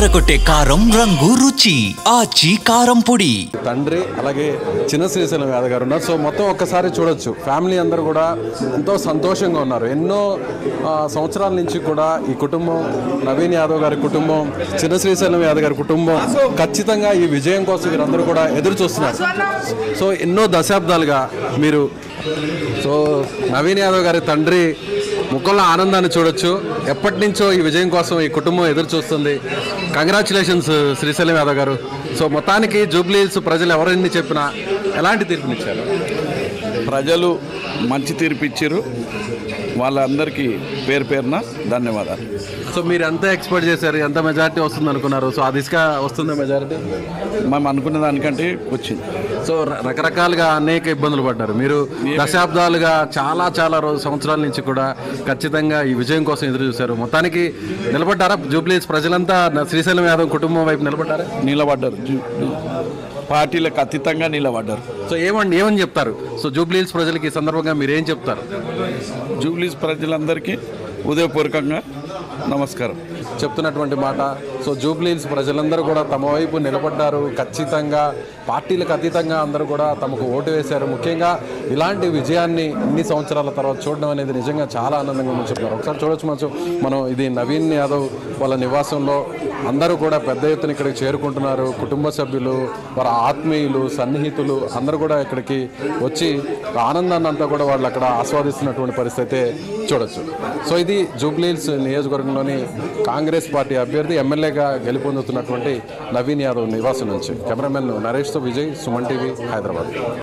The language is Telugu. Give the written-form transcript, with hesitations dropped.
అదరగొట్టే కారం రంగు రుచి ఆచి కారం పొడి. తండ్రి అలాగే చిన్న శ్రీశైలం యాదవ్ గారు ఉన్నారు. సో మొత్తం ఒక్కసారి చూడొచ్చు, ఫ్యామిలీ అందరూ కూడా ఎంతో సంతోషంగా ఉన్నారు. ఎన్నో సంవత్సరాల నుంచి కూడా ఈ కుటుంబం, నవీన్ యాదవ్ గారి కుటుంబం, చిన్న శ్రీశైలం యాదవ్ గారి కుటుంబం ఖచ్చితంగా ఈ విజయం కోసం వీరందరూ కూడా ఎదురు చూస్తున్నారు. సో ఎన్నో దశాబ్దాలుగా మీరు నవీన్ యాదవ్ గారి తండ్రి ముఖంలో ఆనందాన్ని చూడొచ్చు. ఎప్పటి నుంచో ఈ విజయం కోసం ఈ కుటుంబం ఎదురు చూస్తుంది. కంగ్రాచులేషన్స్ శ్రీశైలం యాదవ్ గారు. సో మొత్తానికి జూబ్లీ హిల్స్ ప్రజలు ఎవరైనా చెప్పినా ఎలాంటి తీర్పునిచ్చారు? ప్రజలు మంచి తీర్పు ఇచ్చారు. వాళ్ళందరికీ పేరు పేరున ధన్యవాదాలు. సో మీరు ఎంత ఎక్స్పెక్ట్ చేశారు? ఎంత మెజారిటీ వస్తుంది అనుకున్నారు? సో ఆ దిశగా వస్తుందా మెజారిటీ? మేము అనుకున్న దానికంటే వచ్చింది. సో రకరకాలుగా అనేక ఇబ్బందులు పడ్డారు మీరు. దశాబ్దాలుగా చాలా సంవత్సరాల నుంచి కూడా ఖచ్చితంగా ఈ విజయం కోసం ఎదురు చూశారు. మొత్తానికి నిలబడ్డారా? జూబ్లీ హిల్స్ ప్రజలంతా శ్రీశైలం యాదవ్ కుటుంబం వైపు నిలబడ్డారా? నిలబడ్డారు. పార్టీలకు అతీతంగా నిలబడ్డారు. సో ఏమని చెప్తారు? సో జూబ్లీ హిల్స్ ప్రజలకి ఈ సందర్భంగా మీరు ఏం చెప్తారు? జూబ్లీ హిల్స్ ప్రజలందరికీ ఉదయపూర్వకంగా నమస్కారం చెప్తున్నటువంటి మాట. సో జూబ్లీ హిల్స్ ప్రజలందరూ కూడా తమ వైపు నిలబడ్డారు. ఖచ్చితంగా పార్టీలకు అతీతంగా అందరూ కూడా తమకు ఓటు వేశారు. ముఖ్యంగా ఇలాంటి విజయాన్ని ఇన్ని సంవత్సరాల తర్వాత చూడడం అనేది నిజంగా చాలా ఆనందంగా ఉందని చెప్తున్నారు. ఒకసారి చూడొచ్చు మనం ఇది నవీన్ యాదవ్ వాళ్ళ నివాసంలో అందరూ కూడా పెద్ద ఎత్తున ఇక్కడికి చేరుకుంటున్నారు. కుటుంబ సభ్యులు, వారి ఆత్మీయులు, సన్నిహితులు అందరూ కూడా ఇక్కడికి వచ్చి ఆనందాన్ని అంతా కూడా వాళ్ళు అక్కడ ఆస్వాదిస్తున్నటువంటి పరిస్థితి చూడొచ్చు. సో ఇది జూబ్లీ హిల్స్ నియోజకవర్గంలోని కాంగ్రెస్ పార్టీ అభ్యర్థి ఎమ్మెల్యేగా గెలుపొందుతున్నటువంటి నవీన్ యాదవ్ నివాసం నుంచి కెమెరామెన్ నరేష్తో విజయ్, సుమన్ టీవీ, హైదరాబాద్.